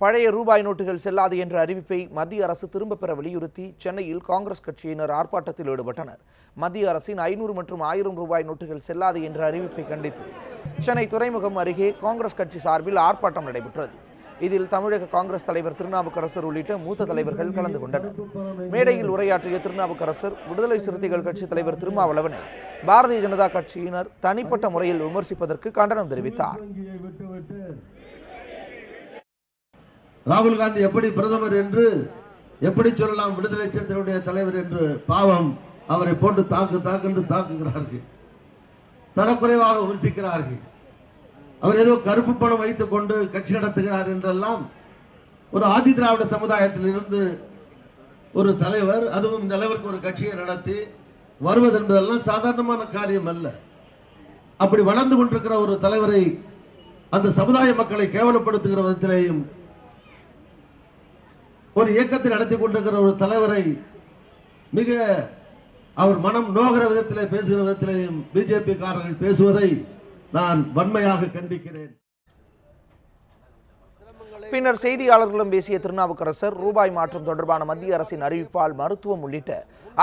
பழைய ரூபாய் நோட்டுகள் செல்லாது என்ற அறிவிப்பை மத்திய அரசு திரும்பப் பெற வலியுறுத்தி சென்னையில் காங்கிரஸ் கட்சியினர் ஆர்ப்பாட்டத்தில் ஈடுபட்டனர். மத்திய அரசின் 500 மற்றும் 1000 ரூபாய் நோட்டுகள் செல்லாது என்ற அறிவிப்பை கண்டித்து சென்னை துறைமுகம் அருகே காங்கிரஸ் கட்சி சார்பில் ஆர்ப்பாட்டம் நடைபெற்றது. இதில் தமிழக காங்கிரஸ் தலைவர் திருநாவுக்கரசர் உள்ளிட்ட மூத்த தலைவர்கள் கலந்து கொண்டனர். மேடையில் உரையாற்றிய திருநாவுக்கரசர், விடுதலை சிறுத்தைகள் கட்சி தலைவர் திருமாவளவனை பாரதிய ஜனதா கட்சியினர் தனிப்பட்ட முறையில் விமர்சிப்பதற்கு கண்டனம் தெரிவித்தார். ராகுல் காந்தி எப்படி பிரதமர் என்று எப்படி சொல்லலாம், விடுதலை சிறுத்தைகளுடைய தலைவர் என்று? பாவம், அவரை போட்டு தாக்குகிறார்கள், தரக்குறைவாக விமர்சிக்கிறார்கள். அவர் ஏதோ கருப்பு பணம் வைத்துக் கொண்டு கட்சி நடத்துகிறார் என்றெல்லாம் ஒரு ஆதி திராவிட சமுதாயத்தில் இருந்து ஒரு தலைவர், அதுவும் இந்த அளவிற்கு ஒரு கட்சியை நடத்தி வருவது என்பதெல்லாம் சாதாரணமான காரியம் அல்ல. அப்படி வளர்ந்து கொண்டிருக்கிற ஒரு தலைவரை, அந்த சமுதாய மக்களை கேவலப்படுத்துகிற விதத்திலேயும், ஒரு இயக்கத்தை நடத்தி கொண்டிருக்கிற ஒரு தலைவரை மிக அவர் மனம் நோகிற விதத்திலே பேசுகிற விதத்திலேயும் பிஜேபி காரர்கள் பேசுவதை நான் வன்மையாக கண்டிக்கிறேன். பின்னர் செய்தியாளர்களிடம் பேசிய திருநாவுக்கரசர், ரூபாய் மாற்றம் தொடர்பான மத்திய அரசின் அறிவிப்பால் மருத்துவம் உள்ளிட்ட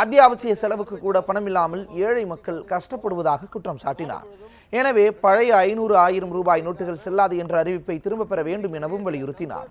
அத்தியாவசிய செலவுக்கு கூட பணமில்லாமல் ஏழை மக்கள் கஷ்டப்படுவதாக குற்றம் சாட்டினார். எனவே பழைய 500, 1000 ரூபாய் நோட்டுகள் செல்லாது என்ற அறிவிப்பை திரும்பப் பெற வேண்டும் எனவும் வலியுறுத்தினார்.